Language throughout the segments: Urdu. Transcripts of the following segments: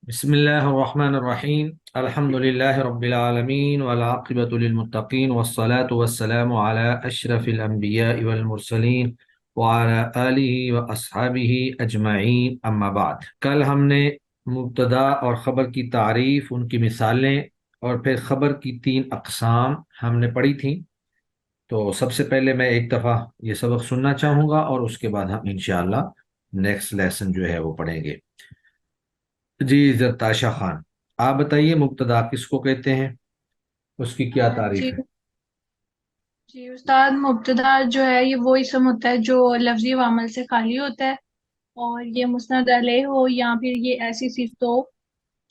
بسم الله الرحمن الرحيم الحمد لله رب العالمين والعاقبة للمتقين والصلاة والسلام على أشرف الأنبياء والمرسلين وعلى آله وأصحابه أجمعين أما بعد کل ہم نے مبتدا اور خبر کی تعریف، ان کی مثالیں اور پھر خبر کی تین اقسام ہم نے پڑھی تھیں۔ تو سب سے پہلے میں ایک دفعہ یہ سبق سننا چاہوں گا اور اس کے بعد ہم انشاءاللہ نیکسٹ لیسن جو ہے وہ پڑھیں گے۔ جی زرتاشا خان، آپ بتائیے مبتدا کس کو کہتے ہیں، اس کی کیا جی تعریف ہے؟ جی استاد، مبتدا جو ہے یہ وہ اسم ہوتا ہے جو لفظی و عمل سے خالی ہوتا ہے، اور یہ مسند علیہ ہو یا پھر یہ ایسی صفت ہو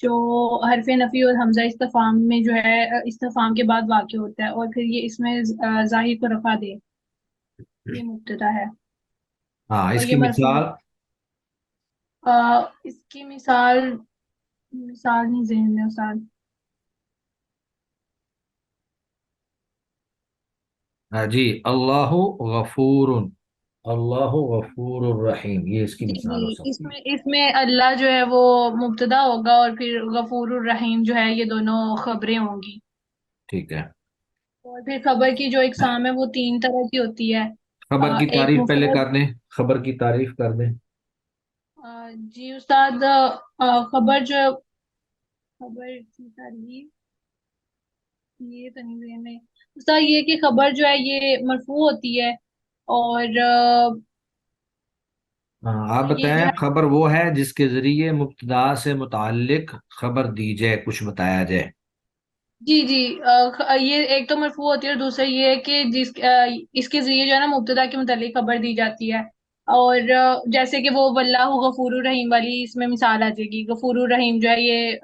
جو حرف نفی اور حمزہ استفہام میں جو ہے استفہام کے بعد واقع ہوتا ہے، اور پھر یہ اس میں ظاہر کو رفع دے، یہ مبتدا ہے۔ ہاں، اور اس یہ کی مرفوع مثال؟ اس کی مثال مثال نہیں ذہن میں استاد۔ ہاں جی، اللہ غفور، اللہ غفور الرحیم، یہ اس کی جی مثال ہو جی، اس سکتی ہے۔ میں اس میں اللہ جو ہے وہ مبتدا ہوگا، اور پھر غفور الرحیم جو ہے یہ دونوں خبریں ہوں گی۔ ٹھیک ہے، اور پھر خبر کی جو اقسام ہے وہ تین طرح کی ہوتی ہے۔ خبر کی ایک تعریف پہلے مفرد۔ کر دیں، خبر کی تعریف کر دیں۔ جی استاد، خبر جو خبر کی تعریف یہ تو نہیں ذہن میں استاد، یہ کہ خبر جو ہے یہ مرفوع ہوتی ہے، اور ہاں، آپ یہ جو بتائیں، ہے خبر وہ ہے جس کے ذریعے مبتدا سے متعلق خبر دی جائے، کچھ بتایا جائے۔ جی جی، یہ ایک تو مرفوع ہوتی ہے، اور دوسرا یہ ہے کہ اس کے ذریعے جو ہے نا مبتدا کے متعلق خبر دی جاتی ہے۔ اور جیسے کہ وہ واللہ غفور الرحیم والی اس میں مثال آ جائے گی، غفور الرحیم جو ہے یہ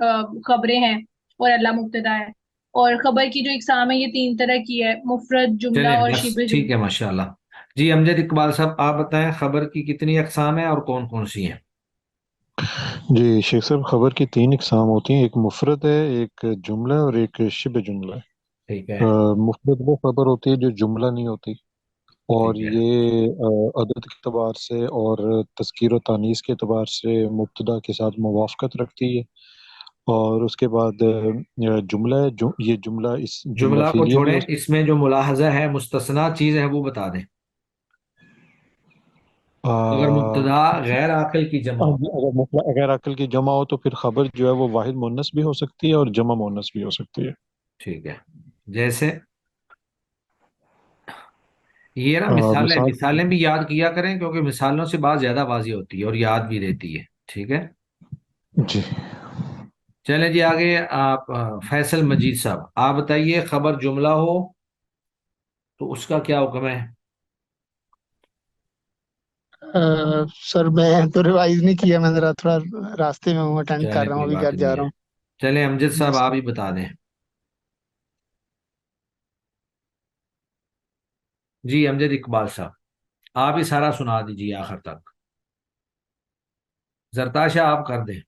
خبریں ہیں، اور اللہ مبتدا ہے۔ اور خبر کی جو اقسام ہے یہ تین طرح کی ہے: مفرد، جملہ چلیں اور بس شبہ ٹھیک جملہ۔ ہے، ماشاء اللہ۔ جی امجد اقبال صاحب، آپ بتائیں خبر کی کتنی اقسام ہیں اور کون کون سی ہیں؟ جی شیخ صاحب، خبر کی تین اقسام ہوتی ہیں: ایک مفرد ہے، ایک جملہ اور ایک شبہ جملہ ہے۔ ٹھیک ہے، مفرد وہ خبر ہوتی ہے جو جملہ نہیں ہوتی، اور ٹھیک ہے، یہ عدد کے اعتبار سے اور تذکیر و تانیث کے اعتبار سے مبتدا کے ساتھ موافقت رکھتی ہے۔ اور اس کے بعد جملہ ہے، یہ جملہ اس جملہ جملہ کو فعلیہ بھی چھوڑیں، ہو اس میں جو ملاحظہ ہے، مستثنا چیز ہے وہ بتا دیں۔ اگر سکتا۔ مبتدا غیر عاقل کی جمع ہو۔ اگر عقل کی جمع ہو تو پھر خبر جو ہے وہ واحد مونس بھی ہو سکتی ہے اور جمع مونس بھی ہو سکتی ہے۔ ٹھیک ہے، جیسے یہ نا مثالیں مثال، مثالیں بھی یاد کیا کریں، کیونکہ مثالوں سے بات زیادہ واضح ہوتی ہے اور یاد بھی رہتی ہے۔ ٹھیک ہے، جی چلیں جی آگے۔ آپ فیصل مجید صاحب، آپ بتائیے خبر جملہ ہو تو اس کا کیا حکم ہے؟ سر میں تو ریوائز نہیں کیا، میں ذرا تھوڑا راستے میں ہوں، اٹینڈ کر چلیں رہا ہوں، کوئی ابھی بات گھر نہیں جا ہے، رہا ہوں۔ چلیں امجد جی صاحب آپ سر۔ ہی بتا دیں۔ جی امجد اقبال صاحب، آپ ہی سارا سنا دیجیے آخر تک۔ زرتاشا آپ کر دیں۔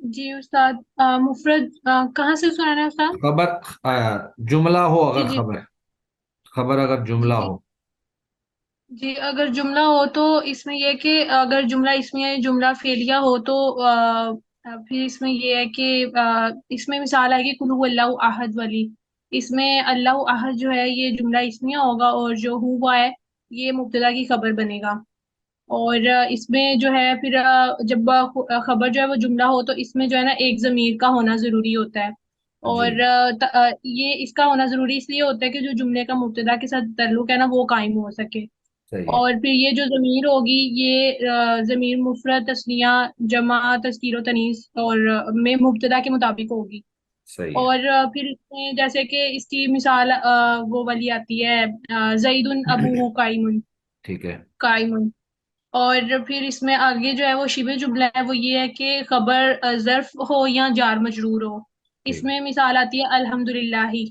جی استاد، مفرد کہاں سے سنانا ہے استاد؟ خبر جملہ ہو، جی اگر جی خبر اگر جی جملہ جی ہو۔ جی، اگر جملہ ہو تو اس میں یہ کہ اگر جملہ اسمیہ جملہ فعلیہ ہو تو پھر اس میں یہ ہے کہ اس میں مثال آئے گی قل هو اللہ احد والی۔ اس میں اللہ احد جو ہے یہ جملہ اسمیہ ہوگا، اور جو ہوا ہے یہ مبتدا کی خبر بنے گا۔ اور اس میں جو ہے پھر جب خبر جو ہے وہ جملہ ہو تو اس میں جو ہے نا ایک ضمیر کا ہونا ضروری ہوتا ہے۔ جی، اور یہ اس کا ہونا ضروری اس لیے ہوتا ہے کہ جو جملے کا مبتدا کے ساتھ تعلق ہے نا وہ قائم ہو سکے۔ صحیح ہے، اور پھر یہ جو ضمیر ہوگی یہ ضمیر مفرد، تثنیہ، جمع، تذکیر و تنیث اور میں مبتدا کے مطابق ہوگی۔ صحیح ہے، اور پھر اس میں جیسے کہ اس کی مثال وہ والی آتی ہے زید ابوہ قائم، ٹھیک ہے، قائم۔ اور پھر اس میں آگے جو ہے وہ شبہ جملہ ہے، وہ یہ ہے کہ خبر ظرف ہو یا جار مجرور ہو۔ اس ٹھیک ہے، میں مثال آتی ہے الحمدللہ ہی۔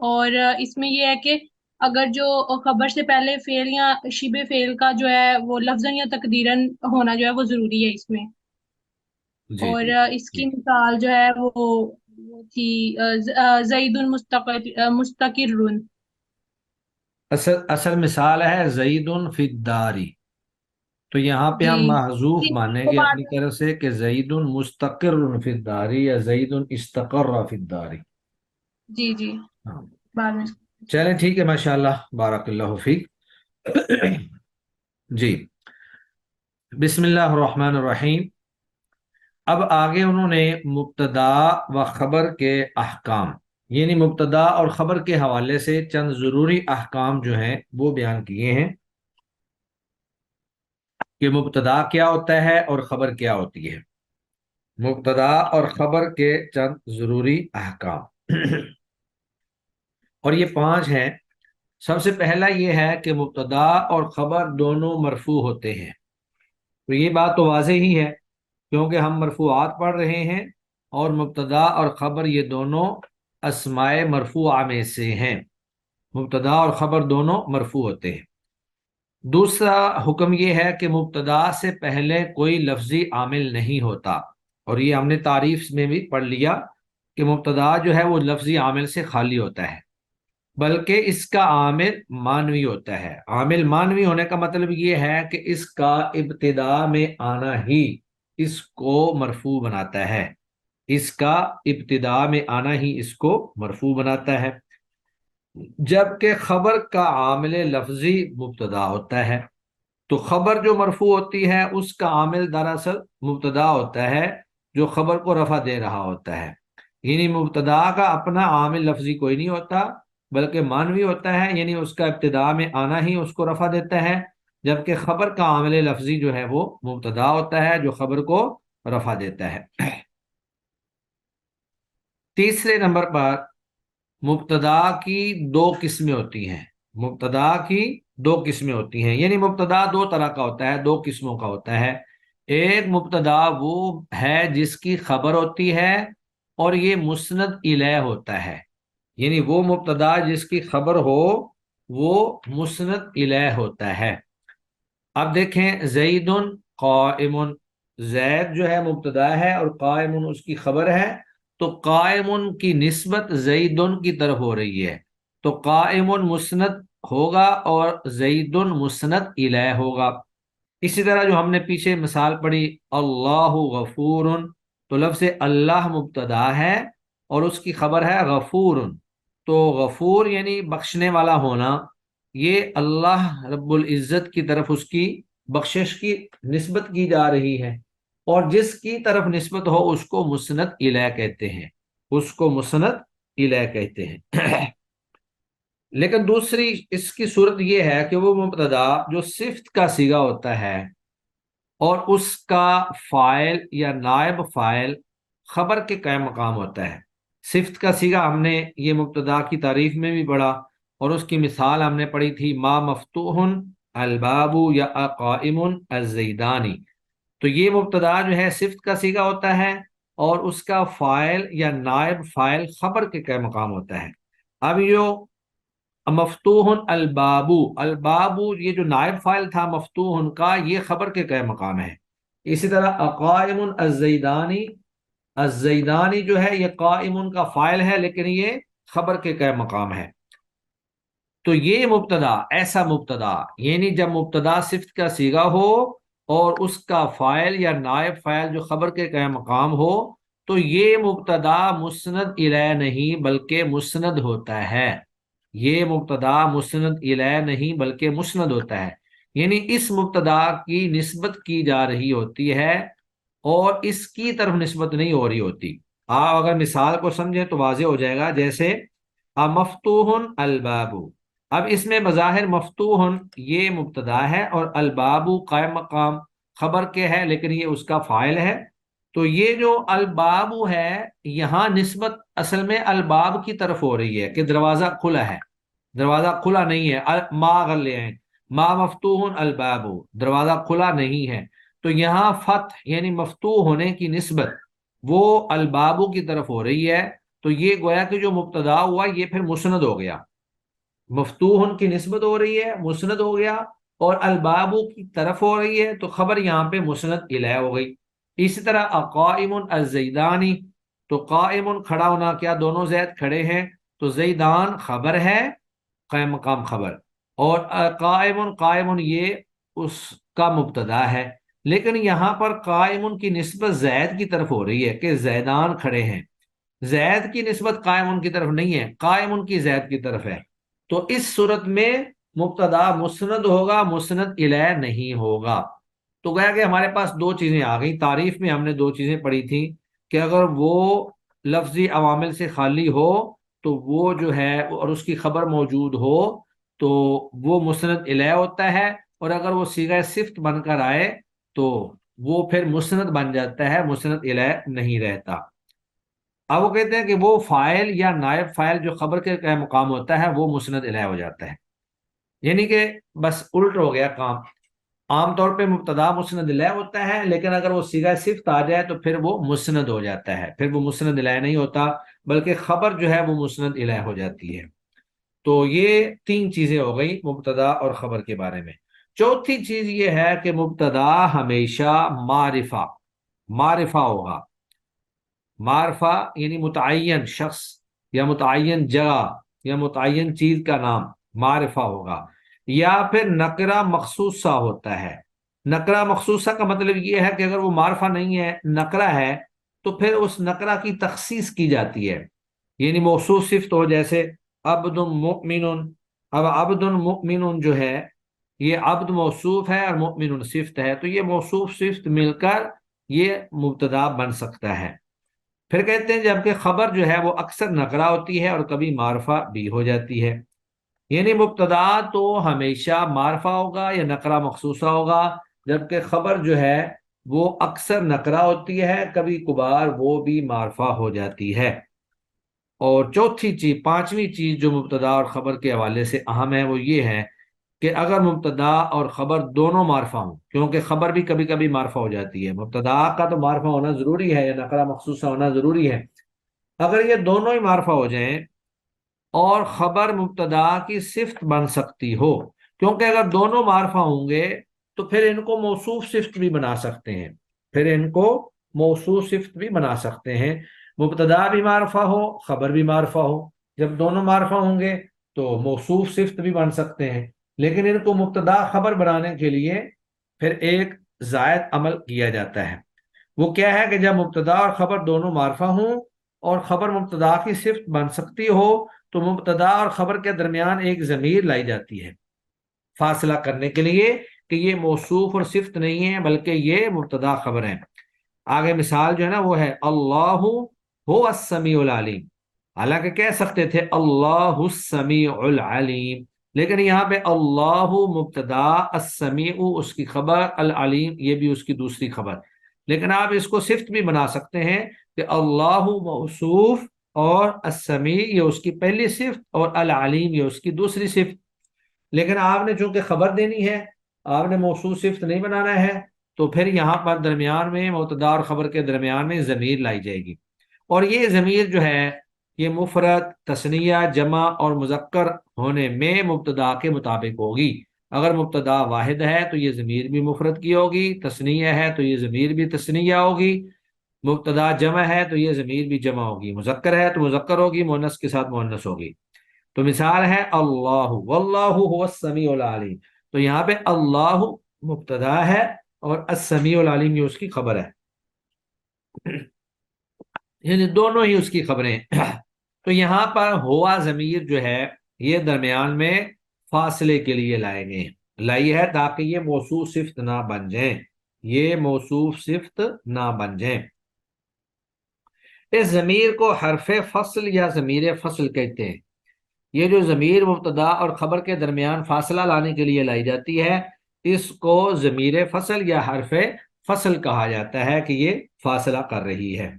اور اس میں یہ ہے کہ اگر جو خبر سے پہلے فعل یا شبہ فعل کا جو ہے وہ لفظاً یا تقدیراً ہونا جو ہے وہ ضروری ہے اس میں۔ جی اور جی اس جی۔ کی مثال جو ہے وہ تھی زید مستقر۔ اصل مثال ہے زید فی الداری، تو یہاں پہ جی ہم محذوف جی مانیں وہ گے بعد اپنی میں، طرف سے کہ زید مستقر فی الداری یا زید استقر فی الداری. جی جی ہاں. بعد میں. چلیں ٹھیک ہے، ماشاء اللہ، بارک اللہ فیک. جی، بسم اللہ الرحمن الرحیم. اب آگے انہوں نے مبتدا و خبر کے احکام، یعنی مبتدا اور خبر کے حوالے سے چند ضروری احکام جو ہیں وہ بیان کیے ہیں کہ مبتدا کیا ہوتا ہے اور خبر کیا ہوتی ہے. مبتدا اور خبر کے چند ضروری احکام اور یہ 5 ہیں. سب سے پہلا یہ ہے کہ مبتدا اور خبر دونوں مرفوع ہوتے ہیں. تو یہ بات تو واضح ہی ہے کیونکہ ہم مرفوعات پڑھ رہے ہیں، اور مبتدا اور خبر یہ دونوں اسماء مرفوعہ میں سے ہیں. مبتدا اور خبر دونوں مرفوع ہوتے ہیں. دوسرا حکم یہ ہے کہ مبتدا سے پہلے کوئی لفظی عامل نہیں ہوتا، اور یہ ہم نے تعریف میں بھی پڑھ لیا کہ مبتدا جو ہے وہ لفظی عامل سے خالی ہوتا ہے، بلکہ اس کا عامل مانوی ہوتا ہے. عامل مانوی ہونے کا مطلب یہ ہے کہ اس کا ابتدا میں آنا ہی اس کو مرفوع بناتا ہے. اس کا ابتدا میں آنا ہی اس کو مرفوع بناتا ہے، جبکہ خبر کا عامل لفظی مبتدا ہوتا ہے. تو خبر جو مرفوع ہوتی ہے اس کا عامل دراصل مبتدا ہوتا ہے جو خبر کو رفع دے رہا ہوتا ہے. یعنی مبتدا کا اپنا عامل لفظی کوئی نہیں ہوتا بلکہ مانوی ہوتا ہے، یعنی اس کا ابتدا میں آنا ہی اس کو رفع دیتا ہے، جبکہ خبر کا عامل لفظی جو ہے وہ مبتدا ہوتا ہے جو خبر کو رفع دیتا ہے. تیسرے نمبر پر مبتدا کی 2 قسمیں ہوتی ہیں. مبتدا کی 2 قسمیں ہوتی ہیں، یعنی مبتدا 2 طرح کا ہوتا ہے، 2 قسموں کا ہوتا ہے. ایک مبتدا وہ ہے جس کی خبر ہوتی ہے اور یہ مسند الیہ ہوتا ہے. یعنی وہ مبتدا جس کی خبر ہو وہ مسند الیہ ہوتا ہے. اب دیکھیں، زید قائم، زید جو ہے مبتدا ہے اور قائم اس کی خبر ہے. تو قائم کی نسبت زید کی طرف ہو رہی ہے، تو قائم مسند ہوگا اور زید مسند الیہ ہوگا. اسی طرح جو ہم نے پیچھے مثال پڑھی اللہ غفور، تو لفظ اللہ مبتدا ہے اور اس کی خبر ہے غفور. تو غفور یعنی بخشنے والا ہونا، یہ اللہ رب العزت کی طرف اس کی بخشش کی نسبت کی جا رہی ہے، اور جس کی طرف نسبت ہو اس کو مسند الیہ کہتے ہیں، اس کو مسند الیہ کہتے ہیں. لیکن دوسری اس کی صورت یہ ہے کہ وہ مبتدا جو صفت کا صیغہ ہوتا ہے اور اس کا فاعل یا نائب فاعل خبر کے قائم مقام ہوتا ہے. صفت کا صیغہ ہم نے یہ مبتدا کی تعریف میں بھی پڑھا، اور اس کی مثال ہم نے پڑھی تھی ما مفتوح الباب یا قائم الزیدانی. تو یہ مبتدا جو ہے صفت کا صیغہ ہوتا ہے اور اس کا فاعل یا نائب فاعل خبر کے قائم مقام ہوتا ہے. اب یہ مفتوح الباب، الباب یہ جو نائب فاعل تھا مفتوح کا، یہ خبر کے قائم مقام ہے. اسی طرح قائم الزیدانی، الزیدانی جو ہے یہ قائم کا فاعل ہے لیکن یہ خبر کے قائم مقام ہے. تو یہ مبتدا، ایسا مبتدا یعنی جب مبتدا صفت کا صیغہ ہو اور اس کا فاعل یا نائب فاعل جو خبر کے قائم مقام ہو، تو یہ مبتدا مسند الیہ نہیں بلکہ مسند ہوتا ہے. یہ مبتدا مسند الیہ نہیں بلکہ مسند ہوتا ہے، یعنی اس مبتدا کی نسبت کی جا رہی ہوتی ہے اور اس کی طرف نسبت نہیں ہو رہی ہوتی. آپ اگر مثال کو سمجھیں تو واضح ہو جائے گا، جیسے مفتوح الباب. اب اس میں بظاہر مفتوح یہ مبتدا ہے اور الباب قائم مقام خبر کے ہے لیکن یہ اس کا فاعل ہے. تو یہ جو الباب ہے یہاں نسبت اصل میں الباب کی طرف ہو رہی ہے کہ دروازہ کھلا ہے، دروازہ کھلا نہیں ہے. ما غلے ہیں، ما مفتوح الباب، دروازہ کھلا نہیں ہے. تو یہاں فتح یعنی مفتوح ہونے کی نسبت وہ البابو کی طرف ہو رہی ہے. تو یہ گویا کہ جو مبتدا ہوا یہ پھر مسند ہو گیا، مفتوح کی نسبت ہو رہی ہے، مسند ہو گیا، اور البابو کی طرف ہو رہی ہے تو خبر یہاں پہ مسند الیہ ہو گئی. اسی طرح قائم الزیدانی، تو قائم کھڑا ہونا، کیا دونوں زید کھڑے ہیں، تو زیدان خبر ہے قائم مقام خبر، اور قائم قائم یہ اس کا مبتدا ہے، لیکن یہاں پر قائم کی نسبت زید کی طرف ہو رہی ہے کہ زیدان کھڑے ہیں، زید کی نسبت قائم کی طرف نہیں ہے، قائم کی زید کی طرف ہے، تو اس صورت میں مبتدا مسند ہوگا، مسند الیہ نہیں ہوگا۔ تو گویا کہ ہمارے پاس دو چیزیں آ گئی، تعریف میں ہم نے دو چیزیں پڑھی تھیں کہ اگر وہ لفظی عوامل سے خالی ہو تو وہ جو ہے اور اس کی خبر موجود ہو تو وہ مسند الیہ ہوتا ہے، اور اگر وہ صیغہ صفت بن کر آئے تو وہ پھر مسند بن جاتا ہے، مسند الیہ نہیں رہتا۔ اب وہ کہتے ہیں کہ وہ فاعل یا نائب فاعل جو خبر کے مقام ہوتا ہے وہ مسند الیہ ہو جاتا ہے، یعنی کہ بس الٹ ہو گیا کام۔ عام طور پہ مبتدا مسند الیہ ہوتا ہے، لیکن اگر وہ صیغہ صفت آ جائے تو پھر وہ مسند ہو جاتا ہے، پھر وہ مسند الیہ نہیں ہوتا بلکہ خبر جو ہے وہ مسند الیہ ہو جاتی ہے۔ تو یہ تین چیزیں ہو گئی مبتدا اور خبر کے بارے میں۔ چوتھی چیز یہ ہے کہ مبتدا ہمیشہ معرفہ ہوگا۔ معرفہ یعنی متعین شخص یا متعین جگہ یا متعین چیز کا نام معرفہ ہوگا، یا پھر نکرہ مخصوصہ ہوتا ہے۔ نکرہ مخصوصہ کا مطلب یہ ہے کہ اگر وہ معرفہ نہیں ہے، نکرہ ہے، تو پھر اس نکرہ کی تخصیص کی جاتی ہے، یعنی موصوف صفت ہو، جیسے عبد مؤمن۔ اب عبد مؤمن جو ہے یہ عبد موصوف ہے اور مؤمن صفت ہے، تو یہ موصوف صفت مل کر یہ مبتدا بن سکتا ہے۔ پھر کہتے ہیں جبکہ خبر جو ہے وہ اکثر نکرہ ہوتی ہے اور کبھی معرفہ بھی ہو جاتی ہے، یعنی مبتدا تو ہمیشہ معرفہ ہوگا یا نکرہ مخصوصہ ہوگا، جبکہ خبر جو ہے وہ اکثر نکرہ ہوتی ہے، کبھی کبھار وہ بھی معرفہ ہو جاتی ہے۔ اور چوتھی چیز، پانچویں چیز جو مبتدا اور خبر کے حوالے سے اہم ہے وہ یہ ہے کہ اگر مبتدا اور خبر دونوں معرفہ ہوں، کیونکہ خبر بھی کبھی کبھی معرفہ ہو جاتی ہے، مبتدا کا تو معرفہ ہونا ضروری ہے یا نکرہ مخصوصہ ہونا ضروری ہے، اگر یہ دونوں ہی معرفہ ہو جائیں اور خبر مبتدا کی صفت بن سکتی ہو، کیونکہ اگر دونوں معرفہ ہوں گے تو پھر ان کو موصوف صفت بھی بنا سکتے ہیں، پھر ان کو موصوف صفت بھی بنا سکتے ہیں، مبتدا بھی معرفہ ہو خبر بھی معرفہ ہو، جب دونوں معرفہ ہوں گے تو موصوف صفت بھی بن سکتے ہیں، لیکن ان کو مبتدا خبر بنانے کے لیے پھر ایک زائد عمل کیا جاتا ہے، وہ کیا ہے کہ جب مبتدا اور خبر دونوں معرفہ ہوں اور خبر مبتدا کی صفت بن سکتی ہو تو مبتدا اور خبر کے درمیان ایک ضمیر لائی جاتی ہے فاصلہ کرنے کے لیے کہ یہ موصوف اور صفت نہیں ہے بلکہ یہ مبتدا خبر ہے۔ آگے مثال جو ہے نا وہ ہے اللہ هو السمیع العلیم، حالانکہ کہہ سکتے تھے اللہ السمیع العلیم، لیکن یہاں پہ اللہ مبتدا، السمیع اس کی خبر، العلیم یہ بھی اس کی دوسری خبر، لیکن آپ اس کو صفت بھی بنا سکتے ہیں کہ اللہ موصوف اور السمیع یہ اس کی پہلی صفت اور العلیم یہ اس کی دوسری صفت، لیکن آپ نے چونکہ خبر دینی ہے، آپ نے موصوف صفت نہیں بنانا ہے، تو پھر یہاں پر درمیان میں مبتدا اور خبر کے درمیان میں ضمیر لائی جائے گی، اور یہ ضمیر جو ہے یہ مفرد، تثنیہ، جمع اور مذکر ہونے میں مبتدا کے مطابق ہوگی۔ اگر مبتدا واحد ہے تو یہ ضمیر بھی مفرد کی ہوگی، تثنیہ ہے تو یہ ضمیر بھی تثنیہ ہوگی، مبتدا جمع ہے تو یہ ضمیر بھی جمع ہوگی، مذکر ہے تو مذکر ہوگی، مؤنث کے ساتھ مؤنث ہوگی۔ تو مثال ہے اللہ واللہ هو السمیع العلیم، تو یہاں پہ اللہ مبتدا ہے اور السمیع العلیم یہ اس کی خبر ہے، یعنی دونوں ہی اس کی خبریں۔ تو یہاں پر ہوا ضمیر جو ہے یہ درمیان میں فاصلے کے لیے لائی ہے تاکہ یہ موصوف صفت نہ بن جائیں، یہ موصوف صفت نہ بن جائیں۔ اس ضمیر کو حرف فصل یا ضمیر فصل کہتے ہیں، یہ جو ضمیر مبتدا اور خبر کے درمیان فاصلہ لانے کے لیے لائی جاتی ہے اس کو ضمیر فصل یا حرف فصل کہا جاتا ہے کہ یہ فاصلہ کر رہی ہے۔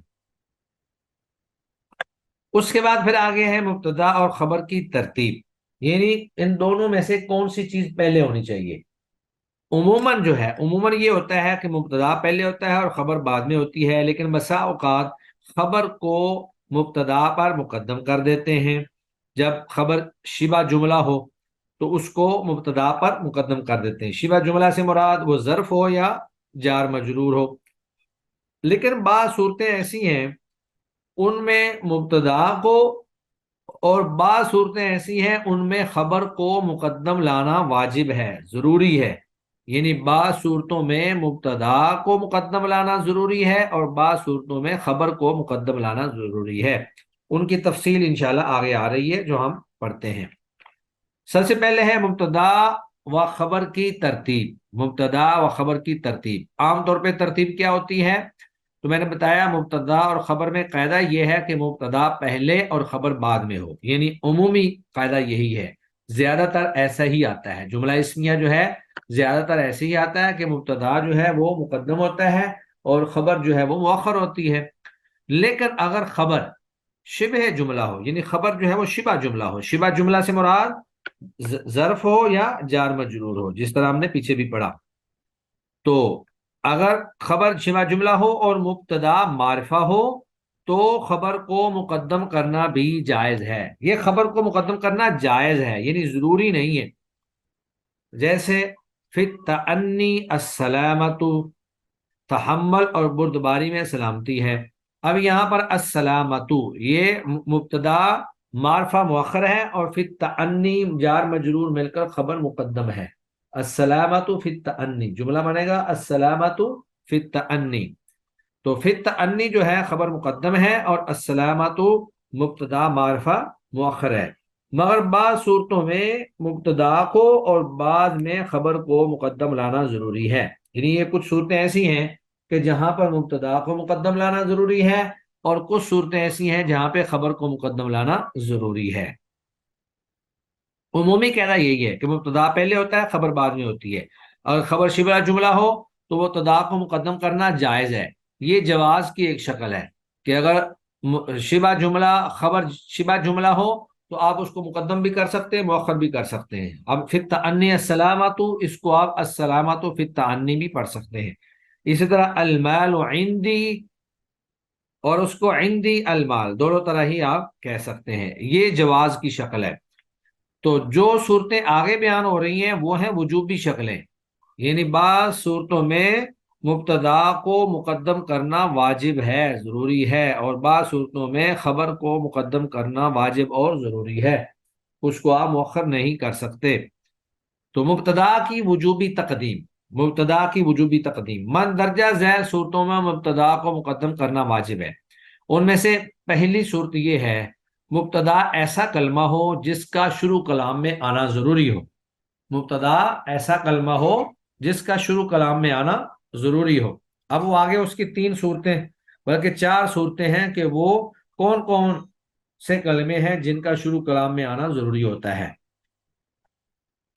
اس کے بعد پھر آگے ہے مبتدا اور خبر کی ترتیب، یعنی ان دونوں میں سے کون سی چیز پہلے ہونی چاہیے۔ عموماً جو ہے عموماً یہ ہوتا ہے کہ مبتدا پہلے ہوتا ہے اور خبر بعد میں ہوتی ہے، لیکن بسا اوقات خبر کو مبتدا پر مقدم کر دیتے ہیں، جب خبر شبہ جملہ ہو تو اس کو مبتدا پر مقدم کر دیتے ہیں، شبہ جملہ سے مراد وہ ظرف ہو یا جار مجرور ہو، لیکن بعض صورتیں ایسی ہیں ان میں مبتدا کو اور بعض صورتیں ایسی ہیں ان میں خبر کو مقدم لانا واجب ہے، ضروری ہے، یعنی بعض صورتوں میں مبتدا کو مقدم لانا ضروری ہے اور بعض صورتوں میں خبر کو مقدم لانا ضروری ہے۔ ان کی تفصیل انشاءاللہ آگے آ رہی ہے جو ہم پڑھتے ہیں۔ سب سے پہلے ہے مبتدا و خبر کی ترتیب۔ مبتدا و خبر کی ترتیب، عام طور پہ ترتیب کیا ہوتی ہے؟ تو میں نے بتایا مبتدا اور خبر میں قاعدہ یہ ہے کہ مبتدا پہلے اور خبر بعد میں ہو، یعنی عمومی قاعدہ یہی ہے، زیادہ تر ایسا ہی آتا ہے۔ جملہ اسمیہ جو ہے زیادہ تر ایسے ہی آتا ہے کہ مبتدا جو ہے وہ مقدم ہوتا ہے اور خبر جو ہے وہ مؤخر ہوتی ہے۔ لیکن اگر خبر شبہ جملہ ہو، یعنی خبر جو ہے وہ شبہ جملہ ہو، شبہ جملہ سے مراد ظرف ہو یا جار مجرور ہو، جس طرح ہم نے پیچھے بھی پڑھا، تو اگر خبر شبہ جملہ ہو اور مبتدا معرفہ ہو تو خبر کو مقدم کرنا بھی جائز ہے۔ یہ خبر کو مقدم کرنا جائز ہے، یعنی ضروری نہیں ہے۔ جیسے فی التأنی السلامت، تحمل اور بردباری میں سلامتی ہے۔ اب یہاں پر السلامت یہ مبتدا معرفہ مؤخر ہے اور فی التأنی جار مجرور مل کر خبر مقدم ہے۔ السلامت فی التأنی جملہ بنے گا السلامت فی التأنی، تو فی التأنی جو ہے خبر مقدم ہے اور السلامت مبتدا معرفہ مؤخر ہے۔ مگر بعض صورتوں میں مبتدا کو اور بعد میں خبر کو مقدم لانا ضروری ہے، یعنی یہ کچھ صورتیں ایسی ہیں کہ جہاں پر مبتدا کو مقدم لانا ضروری ہے اور کچھ صورتیں ایسی ہیں جہاں پہ خبر کو مقدم لانا ضروری ہے۔ عمومی کہنا یہی ہے کہ مبتدا پہلے ہوتا ہے خبر بعد میں ہوتی ہے۔ اگر خبر شبہ جملہ ہو تو وہ مبتدا کو مقدم کرنا جائز ہے۔ یہ جواز کی ایک شکل ہے کہ اگر شبہ جملہ خبر شبہ جملہ ہو تو آپ اس کو مقدم بھی کر سکتے ہیں، مؤخر بھی کر سکتے ہیں۔ اب فی التأنی السلامۃ، اس کو آپ السلامۃ فی التأنی بھی پڑھ سکتے ہیں۔ اسی طرح المال عندی اور اس کو عندی المال، دونوں طرح ہی آپ کہہ سکتے ہیں، یہ جواز کی شکل ہے۔ تو جو صورتیں آگے بیان ہو رہی ہیں وہ ہیں وجوبی شکلیں، یعنی بعض صورتوں میں مبتدا کو مقدم کرنا واجب ہے، ضروری ہے، اور بعض صورتوں میں خبر کو مقدم کرنا واجب اور ضروری ہے، اس کو آپ مؤخر نہیں کر سکتے۔ تو مبتدا کی وجوبی تقدیم، مبتدا کی وجوبی تقدیم، من درجہ ذیل صورتوں میں مبتدا کو مقدم کرنا واجب ہے۔ ان میں سے پہلی صورت یہ ہے مبتدا ایسا کلمہ ہو جس کا شروع کلام میں آنا ضروری ہو۔ مبتدا ایسا کلمہ ہو جس کا شروع کلام میں آنا ضروری ہو۔ اب وہ آگے اس کی 3 صورتیں بلکہ 4 صورتیں ہیں کہ وہ کون کون سے کلمے ہیں جن کا شروع کلام میں آنا ضروری ہوتا ہے۔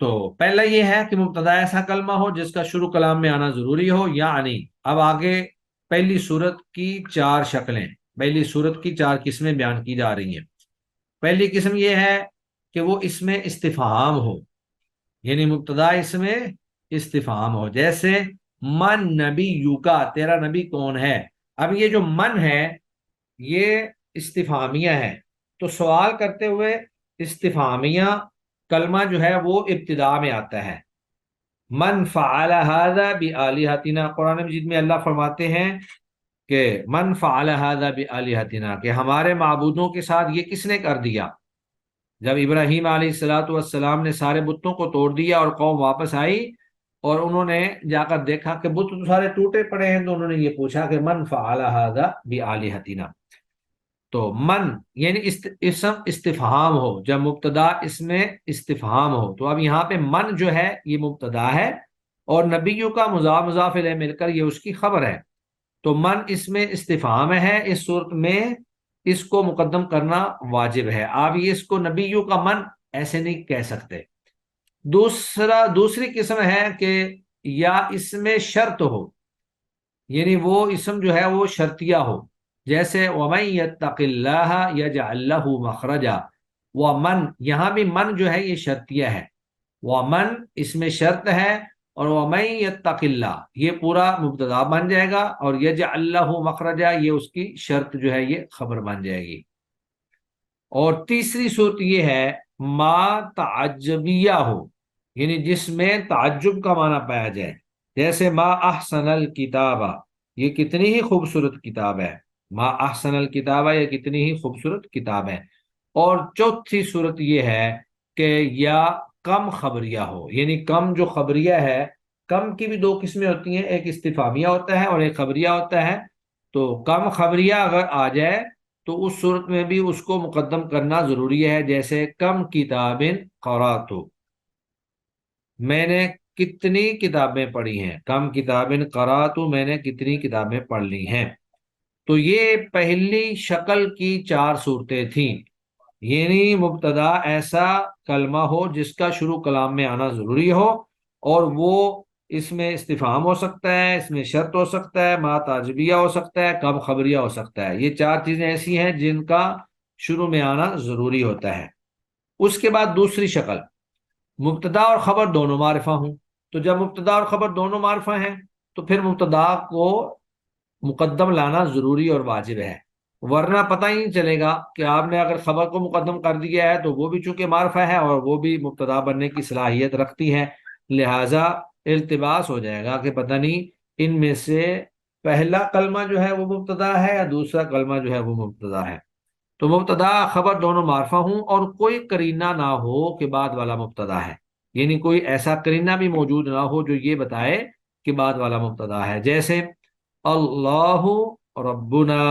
تو پہلا یہ ہے کہ مبتدا ایسا کلمہ ہو جس کا شروع کلام میں آنا ضروری ہو، یعنی اب آگے پہلی صورت کی 4 شکلیں، پہلی صورت کی 4 قسمیں بیان کی جا رہی ہیں۔ پہلی قسم یہ ہے کہ وہ اس میں استفہام ہو، یعنی مبتدا اس میں استفہام ہو، جیسے من نبی کا، تیرا نبی کون ہے۔ اب یہ جو من ہے یہ استفہامیہ ہے، تو سوال کرتے ہوئے استفہامیہ کلمہ جو ہے وہ ابتدا میں آتا ہے۔ من فعل هذا بآلہتنا، قرآن مجید میں اللہ فرماتے ہیں کہ من فعل هذا بآلہتنا، کہ ہمارے معبودوں کے ساتھ یہ کس نے کر دیا۔ جب ابراہیم علیہ السلام نے سارے بتوں کو توڑ دیا اور قوم واپس آئی اور انہوں نے جا کر دیکھا کہ بت تو سارے ٹوٹے پڑے ہیں، تو انہوں نے یہ پوچھا کہ من فعل هذا بآلہتنا۔ تو من یعنی اسم استفہام ہو، جب مبتدا اس میں استفہام ہو، تو اب یہاں پہ من جو ہے یہ مبتدا ہے اور نبیوں کا مضاف مضاف الیہ مل کر یہ اس کی خبر ہے۔ تو من اس میں استفہام ہے، اس صورت میں اس کو مقدم کرنا واجب ہے۔ آپ یہ اس کو نبیوں کا من ایسے نہیں کہہ سکتے۔ دوسری قسم ہے کہ یا اس میں شرط ہو، یعنی وہ اسم جو ہے وہ شرطیہ ہو، جیسے وَمَن يَتَّقِ اللَّهَ يَجْعَل لَّهُ مَخْرَجًا۔ وَمَن، یہاں بھی من جو ہے یہ شرطیہ ہے، وَمَن اس میں شرط ہے، اور وَمَن يَتَّقِ اللَّهَ یہ پورا مبتدا بن جائے گا اور يَجْعَل لَّهُ مَخْرَجًا یہ اس کی شرط جو ہے یہ خبر بن جائے گی۔ اور تیسری صورت یہ ہے ما تعجبیہ ہو، یعنی جس میں تعجب کا معنی پایا جائے، جیسے ما احسن الکتابہ، یہ کتنی ہی خوبصورت کتاب ہے، ما احسن الکتابہ یہ کتنی ہی خوبصورت کتاب ہے۔ اور چوتھی صورت یہ ہے کہ یا کم خبریہ ہو، یعنی کم جو خبریہ ہے، کم کی بھی دو قسمیں ہوتی ہیں، ایک استفہامیہ ہوتا ہے اور ایک خبریہ ہوتا ہے۔ تو کم خبریہ اگر آ جائے تو اس صورت میں بھی اس کو مقدم کرنا ضروری ہے، جیسے کم کتاب قرأت، میں نے کتنی کتابیں پڑھی ہیں، کم کتاب قرأت، میں نے کتنی کتابیں پڑھ لی ہیں۔ تو یہ پہلی شکل کی 4 صورتیں تھیں، یعنی مبتدا ایسا کلمہ ہو جس کا شروع کلام میں آنا ضروری ہو، اور وہ اس میں استفہام ہو سکتا ہے، اس میں شرط ہو سکتا ہے، ما تعجبیہ ہو سکتا ہے، کم خبریہ ہو سکتا ہے۔ یہ 4 چیزیں ایسی ہیں جن کا شروع میں آنا ضروری ہوتا ہے۔ اس کے بعد دوسری شکل، مبتدا اور خبر دونوں معرفہ ہوں۔ تو جب مبتدا اور خبر دونوں معرفہ ہیں تو پھر مبتدا کو مقدم لانا ضروری اور واجب ہے، ورنہ پتہ ہی نہیں چلے گا کہ آپ نے اگر خبر کو مقدم کر دیا ہے تو وہ بھی چونکہ معرفہ ہے اور وہ بھی مبتدا بننے کی صلاحیت رکھتی ہے، لہٰذا التباس ہو جائے گا کہ پتہ نہیں ان میں سے پہلا کلمہ جو ہے وہ مبتدا ہے یا دوسرا کلمہ جو ہے وہ مبتدا ہے۔ تو مبتدا خبر دونوں معرفہ ہوں اور کوئی قرینہ نہ ہو کہ بعد والا مبتدا ہے، یعنی کوئی ایسا قرینہ بھی موجود نہ ہو جو یہ بتائے کہ بعد والا مبتدا ہے، جیسے اللہ ربنا،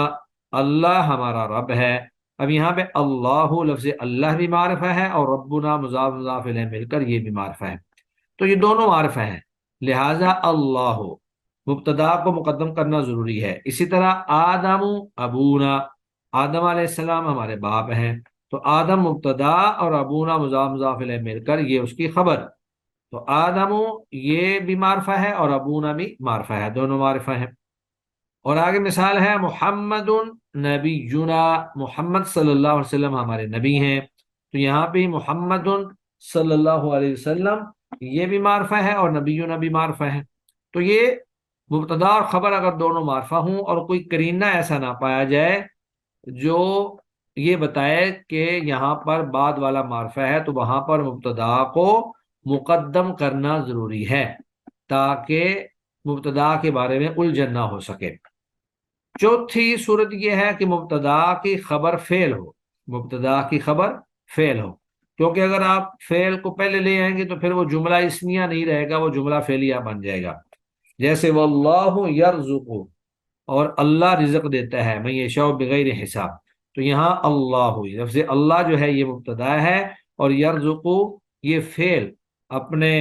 اللہ ہمارا رب ہے۔ اب یہاں پہ اللہ لفظ اللہ بھی معرفہ ہے اور ربنا مضاف مضاف الیہ مل کر یہ بھی معرفہ ہے، تو یہ دونوں معرفہ ہیں، لہذا اللہ مبتدا کو مقدم کرنا ضروری ہے۔ اسی طرح آدم ابونا، آدم علیہ السلام ہمارے باپ ہیں، تو آدم مبتدا اور ابونا مضاف مضاف الیہ مل کر یہ اس کی خبر، تو آدم یہ بھی معرفہ ہے اور ابونا بھی معرفہ ہے، دونوں معرفہ ہیں۔ اور آگے مثال ہے محمد نبینا، محمد صلی اللہ علیہ وسلم ہمارے نبی ہیں، تو یہاں پہ محمد صلی اللہ علیہ وسلم یہ بھی معرفہ ہے اور نبینا بھی معرفہ ہے۔ تو یہ مبتدا اور خبر اگر دونوں معرفہ ہوں اور کوئی قرینہ ایسا نہ پایا جائے جو یہ بتائے کہ یہاں پر بعد والا معرفہ ہے، تو وہاں پر مبتدا کو مقدم کرنا ضروری ہے تاکہ مبتدا کے بارے میں الجھن نہ ہو سکے۔ چوتھی صورت یہ ہے کہ مبتدا کی خبر فعل ہو، مبتدا کی خبر فعل ہو، کیونکہ اگر آپ فعل کو پہلے لے آئیں گے تو پھر وہ جملہ اسمیہ نہیں رہے گا، وہ جملہ فعلیہ بن جائے گا، جیسے واللہ یرزق، اور اللہ رزق دیتا ہے، من یشاء بغیر حساب، تو یہاں اللہ لفظ اللہ جو ہے یہ مبتدا ہے اور یرزق یہ فعل، اپنے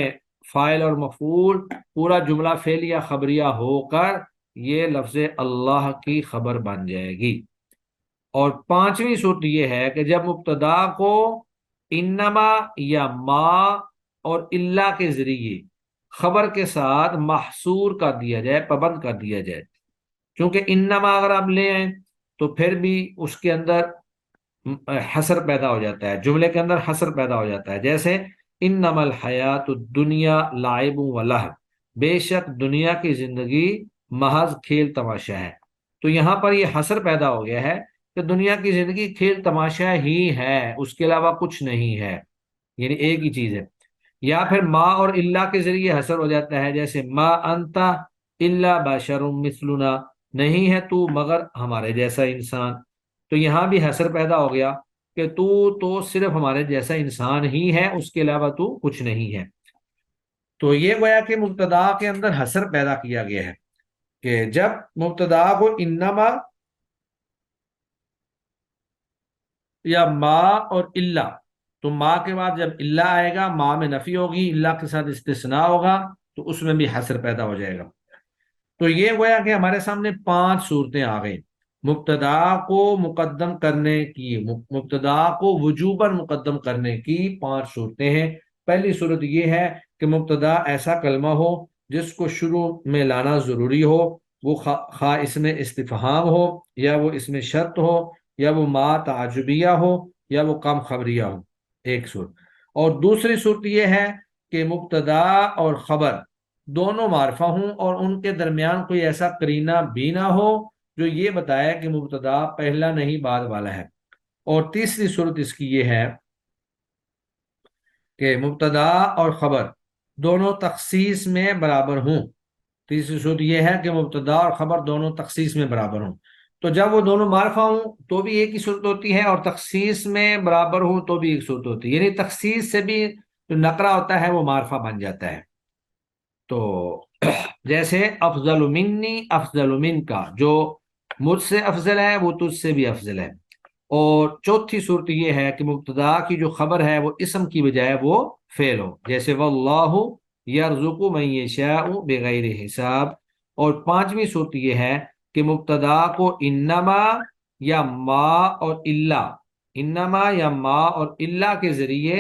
فاعل اور مفعول پورا جملہ فعلیہ خبریہ ہو کر یہ لفظ اللہ کی خبر بن جائے گی۔ اور پانچویں صورت یہ ہے کہ جب مبتدا کو انما یا ما اور اللہ کے ذریعے خبر کے ساتھ محصور کر دیا جائے، پابند کر دیا جائے، کیونکہ انما اگر آپ لے آئیں تو پھر بھی اس کے اندر حصر پیدا ہو جاتا ہے، جملے کے اندر حصر پیدا ہو جاتا ہے، جیسے انما الحیات الدنیا لعب و لہو، بے شک دنیا کی زندگی محض کھیل تماشا ہے، تو یہاں پر یہ حصر پیدا ہو گیا ہے کہ دنیا کی زندگی کھیل تماشا ہی ہے، اس کے علاوہ کچھ نہیں ہے، یعنی ایک ہی چیز ہے۔ یا پھر ما اور اللہ کے ذریعے حصر ہو جاتا ہے، جیسے ما انت الا بشر مثلنا، نہیں ہے تو مگر ہمارے جیسا انسان، تو یہاں بھی حصر پیدا ہو گیا کہ تو صرف ہمارے جیسا انسان ہی ہے، اس کے علاوہ تو کچھ نہیں ہے۔ تو یہ گویا کہ مبتدا کے اندر حصر پیدا کیا گیا ہے کہ جب مبتدا کو انما یا ما اور اللہ، تو ما کے بعد جب اللہ آئے گا، ما میں نفی ہوگی، اللہ کے ساتھ استثناء ہوگا، تو اس میں بھی حصر پیدا ہو جائے گا۔ تو یہ گویا کہ ہمارے سامنے 5 صورتیں آ گئیں مبتدا کو مقدم کرنے کی، مبتدا کو وجوباً مقدم کرنے کی 5 صورتیں ہیں۔ پہلی صورت یہ ہے کہ مبتدا ایسا کلمہ ہو جس کو شروع میں لانا ضروری ہو، وہ خواہ اس میں استفہام ہو یا وہ اس میں شرط ہو یا وہ ما تعجبیہ ہو یا وہ کم خبریہ ہو، ایک صورت۔ اور دوسری صورت یہ ہے کہ مبتدا اور خبر دونوں معرفہ ہوں اور ان کے درمیان کوئی ایسا قرینہ بھی نہ ہو جو یہ بتایا کہ مبتدا پہلا نہیں بعد والا ہے۔ اور تیسری صورت اس کی یہ ہے کہ مبتدا اور خبر دونوں تخصیص میں برابر ہوں، تیسری صورت یہ ہے کہ مبتدا اور خبر دونوں تخصیص میں برابر ہوں، تو جب وہ دونوں معرفہ ہوں تو بھی ایک ہی صورت ہوتی ہے اور تخصیص میں برابر ہوں تو بھی ایک صورت ہوتی ہے، یعنی تخصیص سے بھی جو نقرہ ہوتا ہے وہ معرفہ بن جاتا ہے۔ تو جیسے افضل منی افضل من کا، جو مجھ سے افضل ہے وہ تجھ سے بھی افضل ہے۔ اور چوتھی صورت یہ ہے کہ مبتدا کی جو خبر ہے وہ اسم کی بجائے وہ فعل ہو، جیسے واللہ یرزق من یشاء بغیر حساب۔ اور پانچویں صورت یہ ہے کہ مبتدا کو انما یا ما اور الا کے ذریعے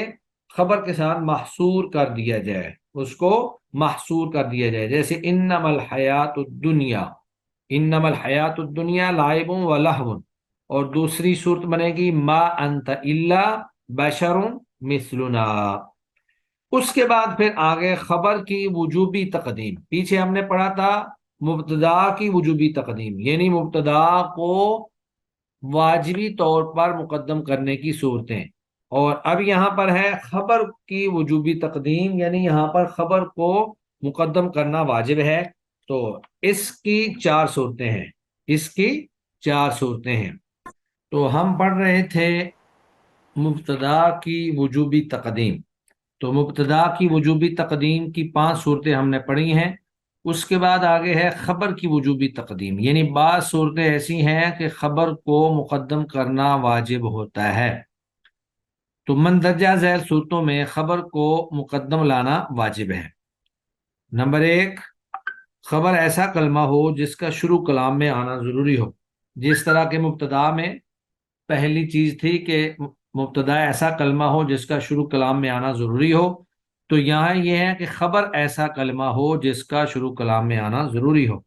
خبر کے ساتھ محصور کر دیا جائے، اس کو محصور کر دیا جائے، جیسے انما الحیات الدنیا، انما الحیات الدنیا لعب و لہو۔ اور دوسری صورت بنے گی ما انت الا بشر مثلنا۔ اس کے بعد پھر آگے خبر کی وجوبی تقدیم، پیچھے ہم نے پڑھا تھا مبتدا کی وجوبی تقدیم، یعنی مبتدا کو واجبی طور پر مقدم کرنے کی صورتیں، اور اب یہاں پر ہے خبر کی وجوبی تقدیم، یعنی یہاں پر خبر کو مقدم کرنا واجب ہے۔ تو اس کی چار صورتیں ہیں، اس کی چار صورتیں ہیں۔ تو ہم پڑھ رہے تھے مبتدا کی وجوبی تقدیم، تو مبتدا کی وجوبی تقدیم کی 5 صورتیں ہم نے پڑھی ہیں۔ اس کے بعد آگے ہے خبر کی وجوبی تقدیم، یعنی بعض صورتیں ایسی ہیں کہ خبر کو مقدم کرنا واجب ہوتا ہے۔ تو مندرجہ ذیل صورتوں میں خبر کو مقدم لانا واجب ہے۔ نمبر 1، خبر ایسا کلمہ ہو جس کا شروع کلام میں آنا ضروری ہو، جس طرح کے مبتدا میں پہلی چیز تھی کہ مبتدا ایسا کلمہ ہو جس کا شروع کلام میں آنا ضروری ہو، تو یہاں یہ ہے کہ خبر ایسا کلمہ ہو جس کا شروع کلام میں آنا ضروری ہو،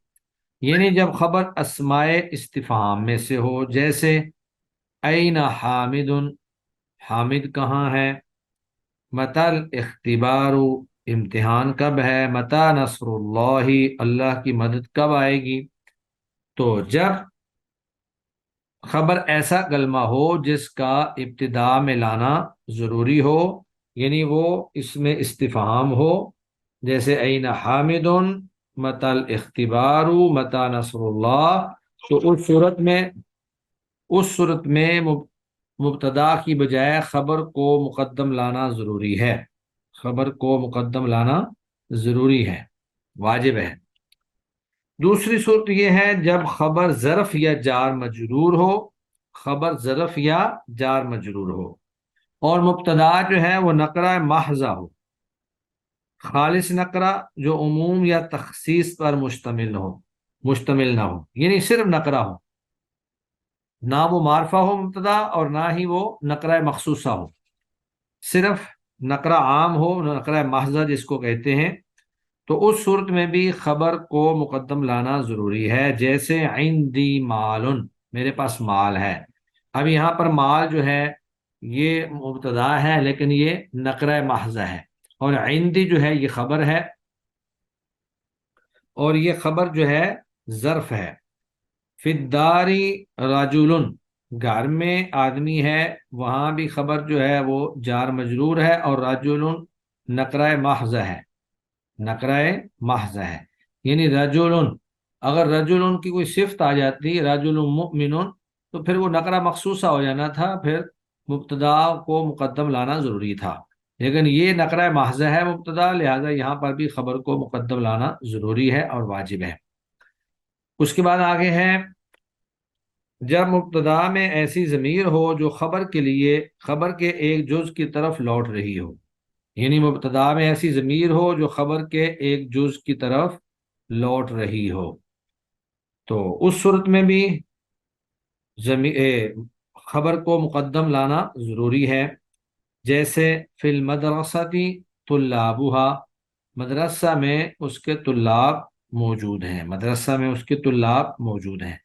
یعنی جب خبر اسماء استفہام میں سے ہو، جیسے این حامد، حامد کہاں ہے، متى الاختبار، امتحان کب ہے، متى نصر اللہ، اللہ کی مدد کب آئے گی۔ تو جب خبر ایسا کلمہ ہو جس کا ابتدا میں لانا ضروری ہو، یعنی وہ اس میں استفہام ہو، جیسے این حامد، متى الاختبار، متى نصر اللہ، تو اس صورت میں مبتدا کی بجائے خبر کو مقدم لانا ضروری ہے، خبر کو مقدم لانا ضروری ہے، واجب ہے۔ دوسری صورت یہ ہے جب خبر ظرف یا جار مجرور ہو، خبر ظرف یا جار مجرور ہو، اور مبتدا جو ہے وہ نکرہ محضہ ہو، خالص نکرہ جو عموم یا تخصیص پر مشتمل نہ ہو، یعنی صرف نکرہ ہو، نہ وہ معرفہ ہو مبتدا اور نہ ہی وہ نکرہ مخصوصہ ہو، صرف نکرہ عام ہو، نکرہ محضہ جس کو کہتے ہیں، تو اس صورت میں بھی خبر کو مقدم لانا ضروری ہے، جیسے عندی مال، میرے پاس مال ہے۔ اب یہاں پر مال جو ہے یہ مبتدا ہے لیکن یہ نکرہ محضہ ہے، اور عندی جو ہے یہ خبر ہے، اور یہ خبر جو ہے ظرف ہے۔ فی الدار رجل، گھر میں آدمی ہے، وہاں بھی خبر جو ہے وہ جار مجرور ہے، اور رجل نکرہ محضہ ہے، نکرہ محض ہے، یعنی رجل، اگر رجل کی کوئی صفت آ جاتی رجل مؤمن تو پھر وہ نکرہ مخصوصہ ہو جانا تھا، پھر مبتدا کو مقدم لانا ضروری تھا، لیکن یہ نکرہ محض ہے مبتدا، لہذا یہاں پر بھی خبر کو مقدم لانا ضروری ہے اور واجب ہے۔ اس کے بعد آگے ہے جب مبتدا میں ایسی ضمیر ہو جو خبر کے ایک جز کی طرف لوٹ رہی ہو، یعنی مبتدا میں ایسی ضمیر ہو جو خبر کے ایک جز کی طرف لوٹ رہی ہو، تو اس صورت میں بھی خبر کو مقدم لانا ضروری ہے، جیسے فی المدرسۃ طلابها، مدرسہ میں اس کے طلاب موجود ہیں، مدرسہ میں اس کے طلاب موجود ہیں۔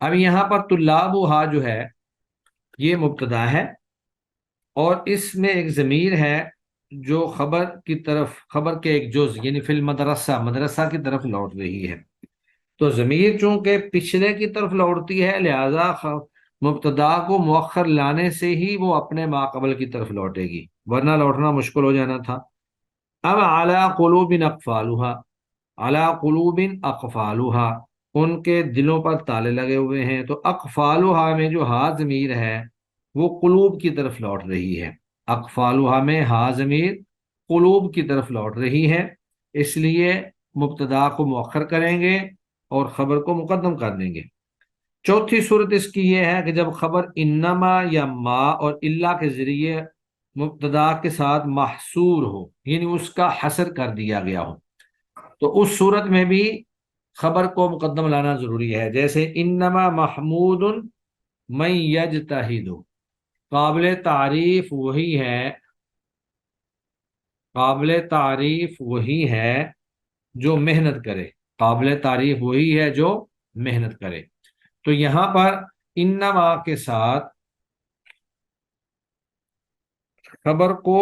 اب یہاں پر طلابها جو ہے یہ مبتدا ہے، اور اس میں ایک ضمیر ہے جو خبر کے ایک جز یعنی فی المدرسہ، مدرسہ کی طرف لوٹ رہی ہے، تو ضمیر چونکہ پچھلے کی طرف لوٹتی ہے لہذا مبتدا کو مؤخر لانے سے ہی وہ اپنے ماقبل کی طرف لوٹے گی، ورنہ لوٹنا مشکل ہو جانا تھا۔ اب علی قلوب اقفالها، علی قلوب اقفالها، ان کے دلوں پر تالے لگے ہوئے ہیں، تو اقفالها میں جو ہا ضمیر ہے وہ قلوب کی طرف لوٹ رہی ہے، اقفالها میں ہا ضمیر قلوب کی طرف لوٹ رہی ہے، اس لیے مبتدا کو مؤخر کریں گے اور خبر کو مقدم کر دیں گے۔ چوتھی صورت اس کی یہ ہے کہ جب خبر انما یا ما اور الا کے ذریعے مبتدا کے ساتھ محصور ہو، یعنی اس کا حصر کر دیا گیا ہو، تو اس صورت میں بھی خبر کو مقدم لانا ضروری ہے۔ جیسے انما محمود من یجتہد، قابل تعریف وہی ہے، قابل تعریف وہی ہے جو محنت کرے، قابل تعریف وہی ہے جو محنت کرے۔ تو یہاں پر انما کے ساتھ خبر کو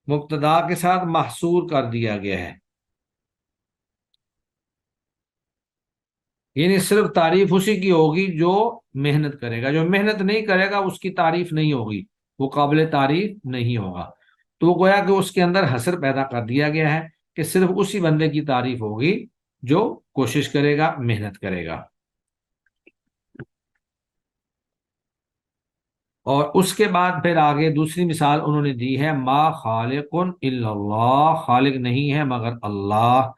مبتدا کے ساتھ محصور کر دیا گیا ہے، یعنی صرف تعریف اسی کی ہوگی جو محنت کرے گا، جو محنت نہیں کرے گا اس کی تعریف نہیں ہوگی، وہ قابل تعریف نہیں ہوگا۔ تو وہ گویا کہ اس کے اندر حصر پیدا کر دیا گیا ہے کہ صرف اسی بندے کی تعریف ہوگی جو کوشش کرے گا، محنت کرے گا۔ اور اس کے بعد پھر آگے دوسری مثال انہوں نے دی ہے ما خالق الا اللہ، خالق نہیں ہے مگر اللہ،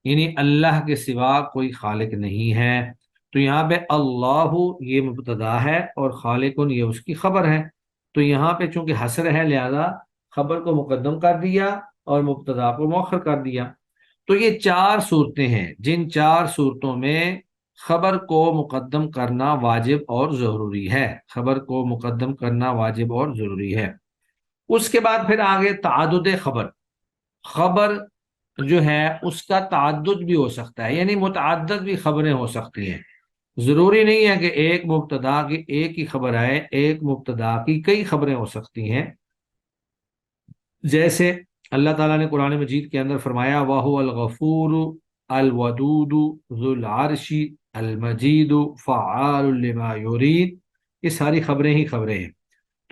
یعنی اللہ کے سوا کوئی خالق نہیں ہے۔ تو یہاں پہ اللہ یہ مبتدا ہے اور خالق یہ اس کی خبر ہے، تو یہاں پہ چونکہ حصر ہے لہذا خبر کو مقدم کر دیا اور مبتدا کو مؤخر کر دیا۔ تو یہ چار صورتیں ہیں جن چار صورتوں میں خبر کو مقدم کرنا واجب اور ضروری ہے، خبر کو مقدم کرنا واجب اور ضروری ہے۔ اس کے بعد پھر آگے تعدد خبر، خبر جو ہے اس کا تعدد بھی ہو سکتا ہے، یعنی متعدد بھی خبریں ہو سکتی ہیں، ضروری نہیں ہے کہ ایک مبتدا کی ایک ہی خبر آئے، ایک مبتدا کی کئی خبریں ہو سکتی ہیں۔ جیسے اللہ تعالیٰ نے قرآن مجید کے اندر فرمایا وَهُوَ الْغَفُورُ الْوَدُودُ ذُو الْعَرْشِ الْمَجِيدُ فَعَّالٌ لِمَا يُرِيدُ، یہ ساری خبریں ہی خبریں ہیں۔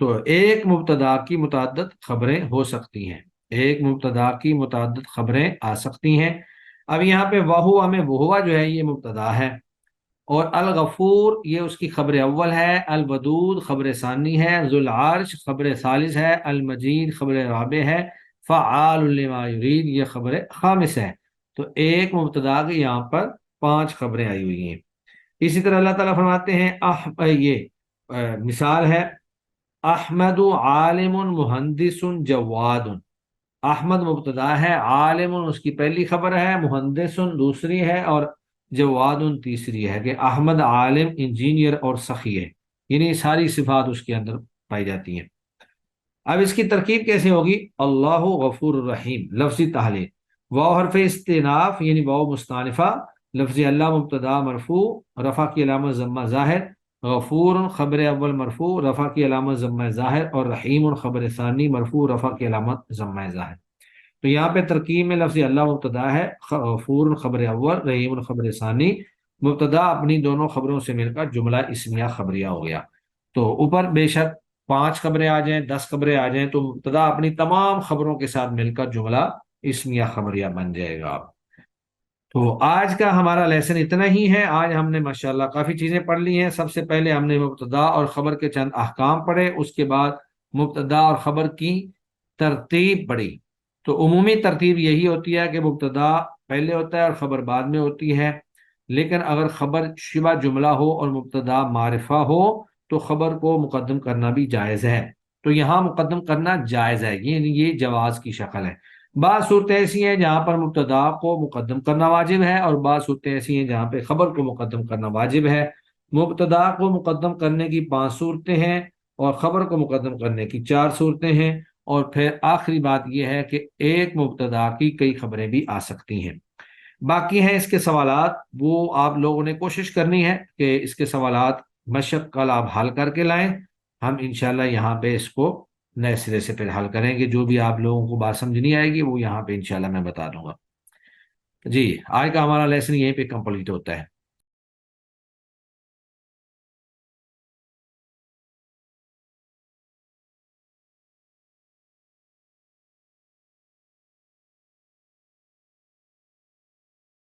تو ایک مبتدا کی متعدد خبریں ہو سکتی ہیں، ایک مبتدا کی متعدد خبریں آ سکتی ہیں۔ اب یہاں پہ وَهُوَ میں وَهُوَ جو ہے یہ مبتدا ہے، اور الغفور یہ اس کی خبر اول ہے، الودود خبر ثانی ہے، ذو العرش خبر ثالث ہے، المجید خبر رابع ہے، فعال لما یرید یہ خبر خامس ہے۔ تو ایک مبتدا کی یہاں پر 5 خبریں آئی ہوئی ہیں۔ اسی طرح اللہ تعالیٰ فرماتے ہیں یہ مثال ہے احمد عالم مہندس جواد، احمد مبتدا ہے، عالم اس کی پہلی خبر ہے، مہندس دوسری ہے، اور جواد تیسری ہے، کہ احمد عالم انجینئر اور سخی ہے، یعنی ساری صفات اس کے اندر پائی جاتی ہیں۔ اب اس کی ترکیب کیسے ہوگی؟ اللہ غفور الرحیم، لفظی تعلیق، واو حرف استئناف یعنی واو مستانفہ، لفظ اللہ مبتدا مرفوع، رفع کی علامت ضمہ ظاہر، غفور خبر اول مرفوع، رفع کی علامت ضمہ ظاہر، اور رحیم خبر ثانی مرفوع، رفع کی علامت ضمہ ظاہر۔ تو یہاں پہ ترکیب میں لفظ اللہ مبتدا ہے، غفور خبر اول، رحیم خبر ثانی، مبتدا اپنی دونوں خبروں سے مل کر جملہ اسمیہ خبریہ ہو گیا۔ تو اوپر بے شک 5 خبریں آ جائیں، 10 خبریں آ جائیں، تو مبتدا اپنی تمام خبروں کے ساتھ مل کر جملہ اسمیہ خبریہ بن جائے گا۔ تو آج کا ہمارا لیسن اتنا ہی ہے۔ آج ہم نے ماشاءاللہ کافی چیزیں پڑھ لی ہیں۔ سب سے پہلے ہم نے مبتدا اور خبر کے چند احکام پڑھے، اس کے بعد مبتدا اور خبر کی ترتیب پڑھی۔ تو عمومی ترتیب یہی ہوتی ہے کہ مبتدا پہلے ہوتا ہے اور خبر بعد میں ہوتی ہے، لیکن اگر خبر شبہ جملہ ہو اور مبتدا معرفہ ہو تو خبر کو مقدم کرنا بھی جائز ہے۔ تو یہاں مقدم کرنا جائز ہے، یہ جواز کی شکل ہے۔ بعض صورتیں ایسی ہیں جہاں پر مبتدا کو مقدم کرنا واجب ہے، اور بعض صورتیں ایسی ہیں جہاں پہ خبر کو مقدم کرنا واجب ہے۔ مبتدا کو مقدم کرنے کی 5 صورتیں ہیں اور خبر کو مقدم کرنے کی 4 صورتیں ہیں، اور پھر آخری بات یہ ہے کہ ایک مبتدا کی کئی خبریں بھی آ سکتی ہیں۔ باقی ہیں اس کے سوالات، وہ آپ لوگوں نے کوشش کرنی ہے کہ اس کے سوالات مشق کل آپ حل کر کے لائیں۔ ہم انشاءاللہ یہاں پہ اس کو نئے سرے سے پھر حل کریں گے، جو بھی آپ لوگوں کو بات سمجھ نہیں آئے گی وہ یہاں پہ انشاءاللہ میں بتا دوں گا۔ جی آج کا ہمارا لیسن یہیں پہ کمپلیٹ ہوتا ہے۔